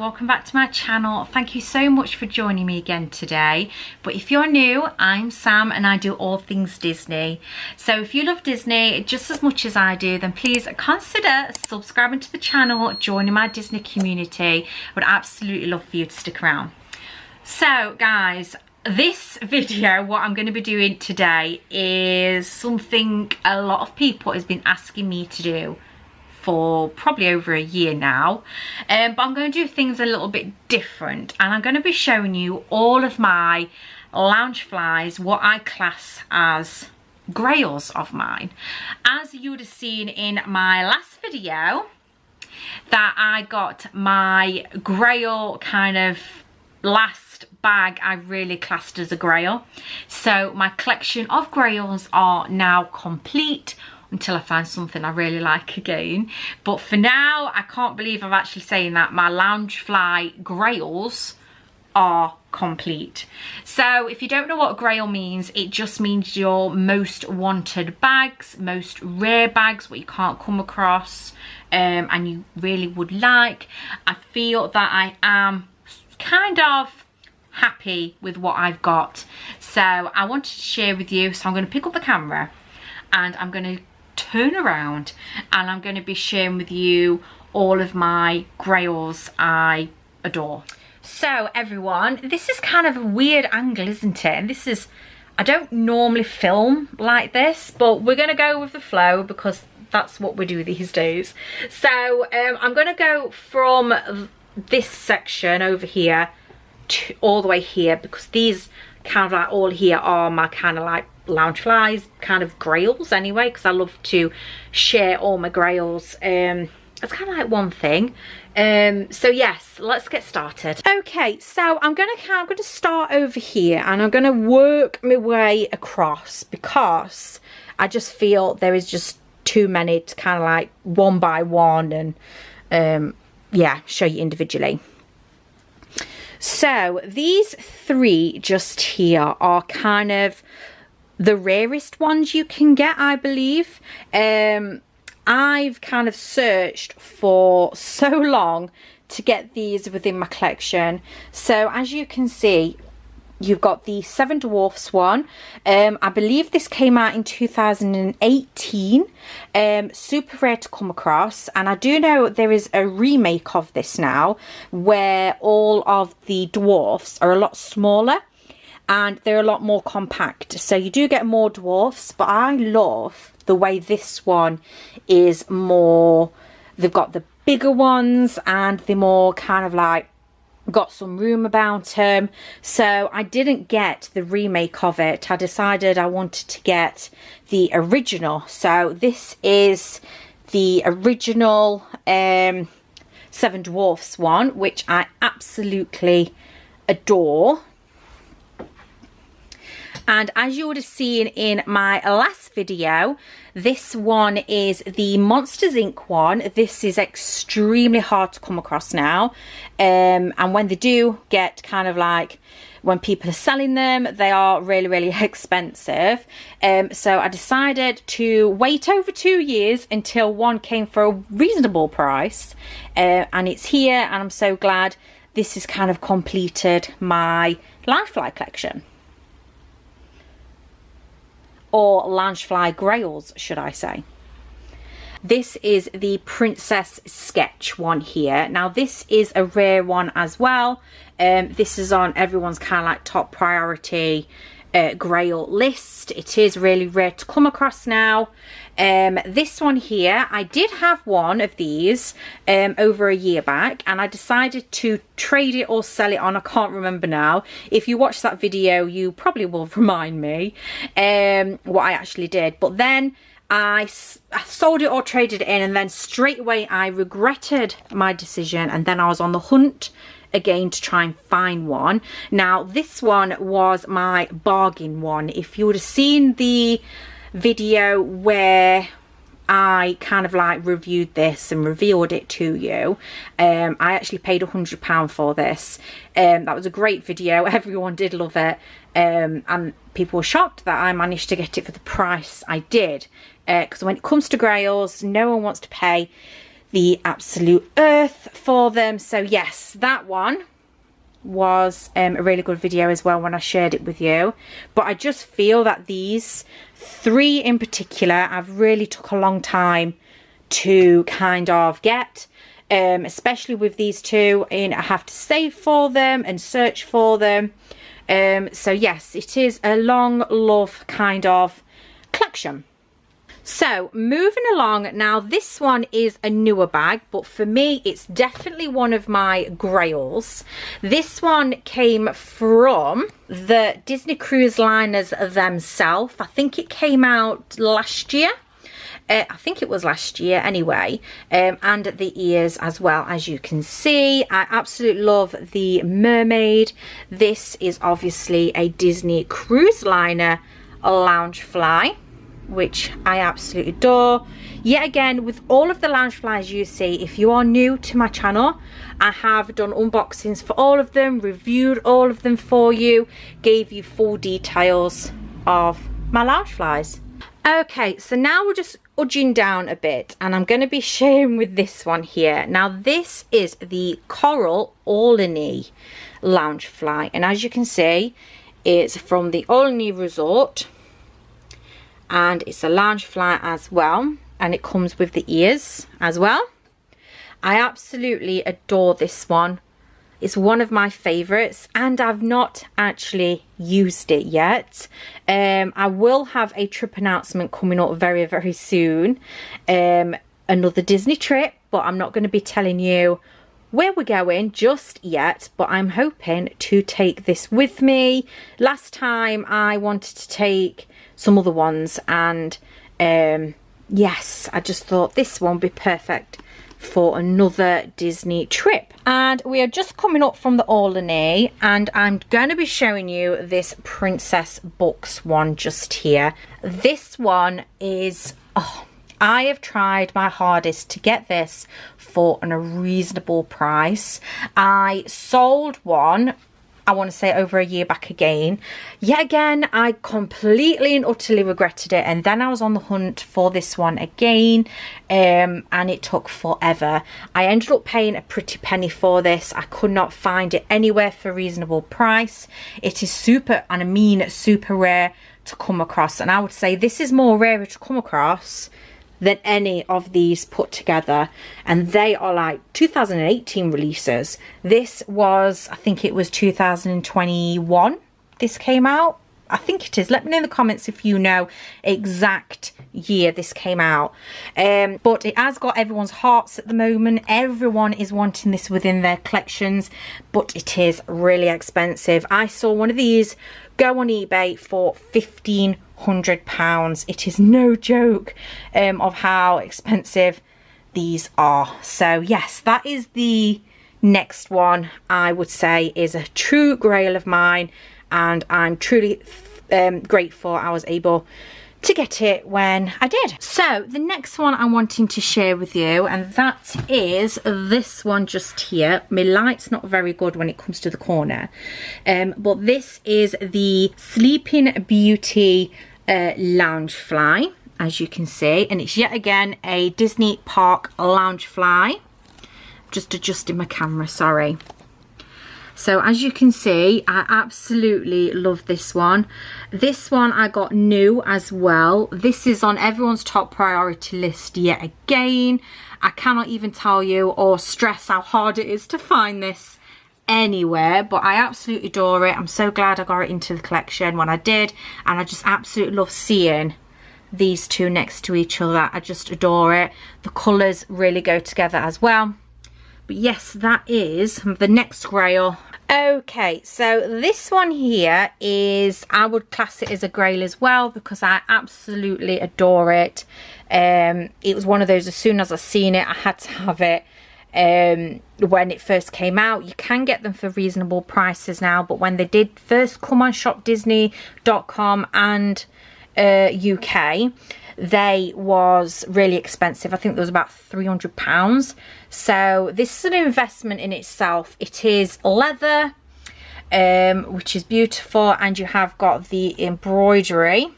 welcome back to my channel. Thank you so much for joining me again today. But if you're new, I'm Sam and I do all things Disney. So if you love Disney just as much as I do, then please consider subscribing to the channel, joining my Disney community. I would absolutely love for you to stick around. So guys, this video, what I'm going to be doing today is something a lot of people has been asking me to do for probably over a year now, but I'm going to do things a little bit different, and I'm going to be showing you all of my Loungeflys, what I class as grails of mine. As you would have seen in my last video, that I got my Grail kind of last bag I really classed as a Grail. So my collection of Grails are now complete, until I find something I really like again. But for now, I can't believe I'm actually saying that my Loungefly Grails are complete. So if you don't know what Grail means, it just means your most wanted bags, most rare bags, what you can't come across and you really would like. I feel that I am kind of happy with what I've got. So I wanted to share with you. So I'm going to pick up the camera and I'm going to turn around and I'm going to be sharing with you all of my Grails I adore. So everyone, this is kind of a weird angle, isn't it? And this is, I don't normally film like this, but we're going to go with the flow because that's what we do these days. So I'm going to go from this section over here to all the way here, because these kind of like all here are my kind of like Loungeflys kind of Grails anyway, because I love to share all my Grails. It's kind of like one thing. So yes, let's get started. Okay, so I'm gonna start over here and I'm gonna work my way across, because I just feel there is just too many to kind of like one by one and yeah, show you individually. So these three just here are kind of the rarest ones you can get, I believe. I've kind of searched for so long to get these within my collection. So as you can see, you've got the 7 Dwarfs one. I believe this came out in 2018. Super rare to come across, and I do know there is a remake of this now where all of the Dwarfs are a lot smaller and they're a lot more compact, so you do get more Dwarfs. But I love the way this one is more, they've got the bigger ones and they're more kind of like got some room about them. So I didn't get the remake of it. I decided I wanted to get the original. So this is the original 7 Dwarfs one, which I absolutely adore. And as you would have seen in my last video, this one is the Monsters Inc. one. This is extremely hard to come across now. And when they do get kind of like, when people are selling them, they are really, really expensive. So I decided to wait over 2 years until one came for a reasonable price. And it's here, and I'm so glad this has kind of completed my Loungefly collection. Or Loungefly Grails, should I say. This is the Princess Sketch one here. Now this is a rare one as well. This is on everyone's kind of like top priority Grail list. It is really rare to come across now. This one here, I did have one of these over a year back, and I decided to trade it or sell it on, I can't remember now. If you watch that video, you probably will remind me what I actually did. But then I sold it or traded it in, and then straight away I regretted my decision, and then I was on the hunt again to try and find one. Now this one was my bargain one. If you would have seen the video where I kind of like reviewed this and revealed it to you, I actually paid £100 for this. That was a great video. Everyone did love it, and people were shocked that I managed to get it for the price I did, because when it comes to Grails, no one wants to pay the absolute earth for them. So yes, that one was a really good video as well when I shared it with you. But I just feel that these three in particular have really took a long time to kind of get, especially with these two, and I have to save for them and search for them. So yes, it is a long love kind of collection. So moving along now, this one is a newer bag, but for me it's definitely one of my grails. This one came from the Disney Cruise Liners themselves. I think it came out last year. I think it was last year anyway, and the ears as well, as you can see. I absolutely love the Mermaid. This is obviously a Disney Cruise Liner Loungefly, which I absolutely adore. Yet again, with all of the Loungeflies you see, if you are new to my channel, I have done unboxings for all of them, reviewed all of them for you, gave you full details of my Loungeflies. Okay, so now we're just edging down a bit, and I'm going to be sharing with this one here. Now this is the Coral Aulani Loungefly, and as you can see, it's from the Aulani Resort, and it's a Loungefly as well, and it comes with the ears as well. I absolutely adore this one. It's one of my favorites, and I've not actually used it yet. I will have a trip announcement coming up very, very soon. Another Disney trip, but I'm not going to be telling you where we're going just yet, but I'm hoping to take this with me. Last time I wanted to take some other ones, and yes, I just thought this one would be perfect for another Disney trip. And we are just coming up from the Aulani, and I'm going to be showing you this Princess Books one just here. This one is, oh, I have tried my hardest to get this for a reasonable price. I sold one, I want to say over a year back again. Yet again, I completely and utterly regretted it, and then I was on the hunt for this one again, and it took forever. I ended up paying a pretty penny for this. I could not find it anywhere for a reasonable price. It is super, and I mean super rare to come across, and I would say this is more rare to come across than any of these put together, and they are like 2018 releases. This was, I think it was 2021 this came out. I think it is. Let me know in the comments if you know exact year this came out. But it has got everyone's hearts at the moment. Everyone is wanting this within their collections, but it is really expensive. I saw one of these go on eBay for £1,500. It is no joke of how expensive these are. So yes, that is the next one I would say is a true grail of mine, and I'm truly grateful I was able to get it when I did. So the next one I'm wanting to share with you, and that is this one just here. My light's not very good when it comes to the corner, but this is the Sleeping Beauty Loungefly, as you can see, and it's yet again a Disney Park Loungefly. Just adjusting my camera, sorry. So as you can see, I absolutely love this one. This one I got new as well. This is on everyone's top priority list yet again. I cannot even tell you or stress how hard it is to find this anywhere, but I absolutely adore it. I'm so glad I got it into the collection when I did, and I just absolutely love seeing these two next to each other. I just adore it. The colours really go together as well. But yes, that is the next grail. Okay, so this one here is, I would class it as a grail as well, because I absolutely adore it. It was one of those, as soon as I seen it, I had to have it. When it first came out, you can get them for reasonable prices now, but when they did first come on shopdisney.com and UK, they was really expensive. I think there was about £300. So this is an investment in itself. It is leather, which is beautiful, and you have got the embroidery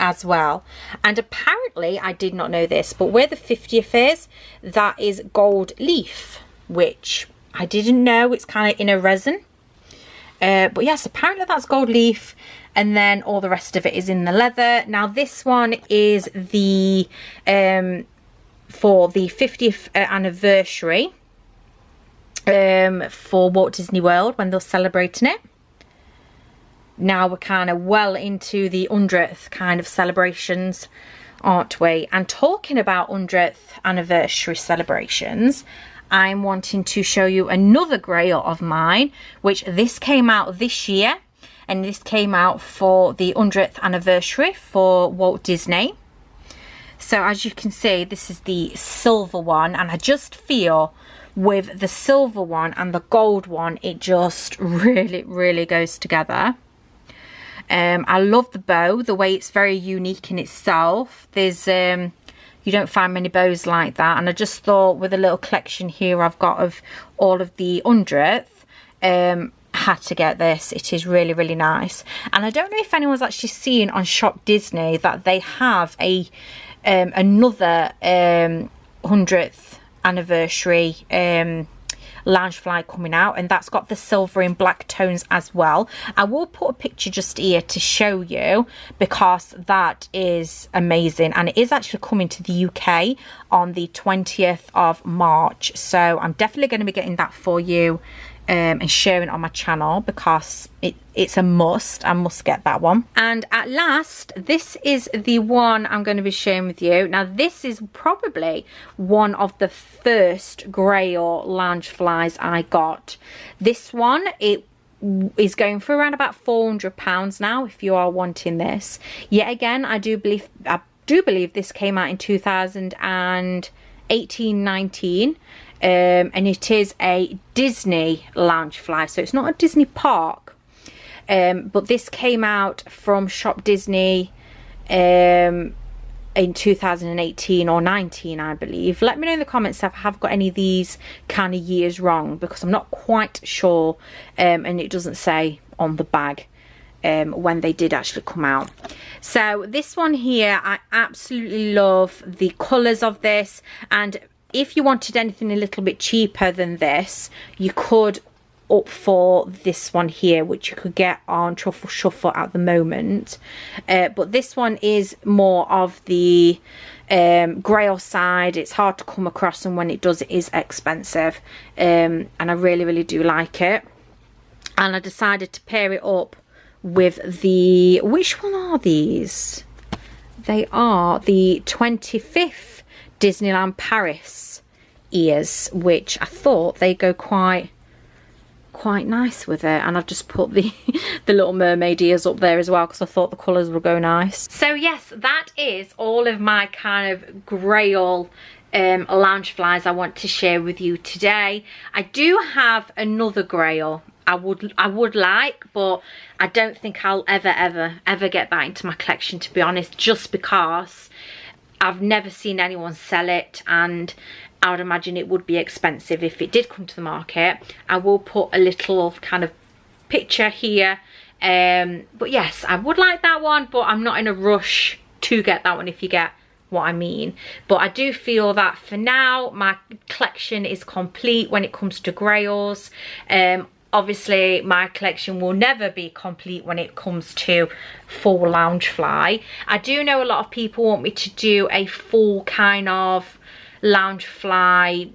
as well. And apparently, I did not know this, but where the 50th is, that is gold leaf, which I didn't know. It's kind of in a resin. But yes, apparently that's gold leaf, and then all the rest of it is in the leather. Now this one is the for the 50th anniversary for Walt Disney World, when they're celebrating it. Now we're kind of well into the 100th kind of celebrations, aren't we? And talking about 100th anniversary celebrations, I'm wanting to show you another Grail of mine, which this came out this year, and this came out for the 100th anniversary for Walt Disney. So as you can see, this is the silver one, and I just feel with the silver one and the gold one, it just really goes together. I love the bow, the way it's very unique in itself. There's you don't find many bows like that, and I just thought with a little collection here I've got of all of the 100th, had to get this. It is really nice. And I don't know if anyone's actually seen on Shop Disney that they have a another 100th anniversary Loungefly coming out, and that's got the silver in black tones as well. I will put a picture just here to show you, because that is amazing, and it is actually coming to the UK on the 20th of March. So I'm definitely going to be getting that for you and sharing it on my channel, because it's a must. I must get that one. And at last, this is the one I'm going to be sharing with you. Now this is probably one of the first Grail Loungeflies I got. This one, it is going for around about £400 now, if you are wanting this. Yet again, I do believe this came out in 2018-19. And it is a Disney Loungefly, so it's not a Disney park, but this came out from Shop Disney in 2018 or 19, I believe. Let me know in the comments if I have got any of these kind of years wrong, because I'm not quite sure, and it doesn't say on the bag when they did actually come out. So this one here, I absolutely love the colours of this, and if you wanted anything a little bit cheaper than this, you could opt for this one here, which you could get on Truffle Shuffle at the moment. But this one is more of the Grail side. It's hard to come across, and when it does, it is expensive. And I really do like it. And I decided to pair it up with the... Which one are these? They are the 25th Disneyland Paris ears, which I thought they go quite nice with it. And I've just put the little mermaid ears up there as well, because I thought the colours would go nice. So yes, that is all of my kind of Grail Loungeflies I want to share with you today. I do have another Grail I would like, but I don't think I'll ever get that into my collection, to be honest, just because I've never seen anyone sell it, and I would imagine it would be expensive if it did come to the market. I will put a little kind of picture here, but yes, I would like that one, but I'm not in a rush to get that one, if you get what I mean. But I do feel that for now my collection is complete when it comes to Grails. Obviously, my collection will never be complete when it comes to full Loungefly. I do know a lot of people want me to do a full kind of Loungefly,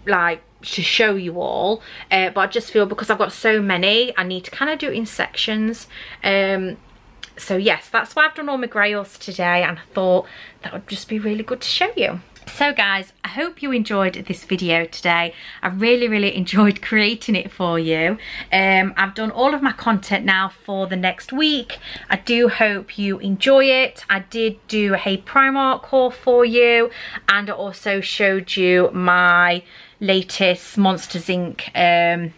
like, to show you all. But I just feel because I've got so many, I need to kind of do it in sections. So yes, that's why I've done all my Grails today, and I thought that would just be really good to show you. So guys, I hope you enjoyed this video today. I really enjoyed creating it for you. I've done all of my content now for the next week. I do hope you enjoy it. I did do a Primark haul for you, and I also showed you my latest Monsters Inc.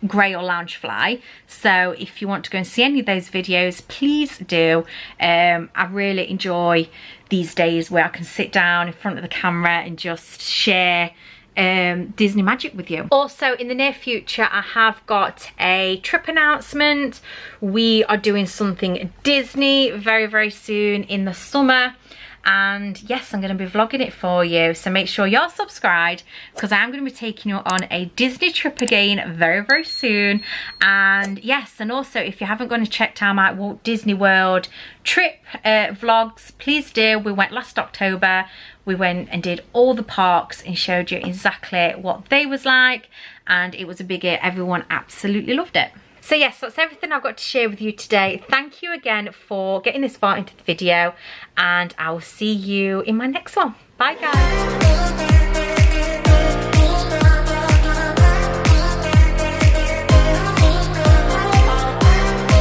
Grail Loungefly. So if you want to go and see any of those videos, please do. I really enjoy these days where I can sit down in front of the camera and just share Disney magic with you. Also, in the near future, I have got a trip announcement. We are doing something Disney very, very soon in the summer. And yes, I'm going to be vlogging it for you, so make sure you're subscribed, because I'm going to be taking you on a Disney trip again very, very soon. And yes, and also if you haven't gone and checked out my Walt Disney World trip vlogs, please do. We went last October. We went and did all the parks and showed you exactly what they was like, and it was a big hit. Everyone absolutely loved it. So yes, that's everything I've got to share with you today. Thank you again for getting this far into the video, and I will see you in my next one. Bye guys.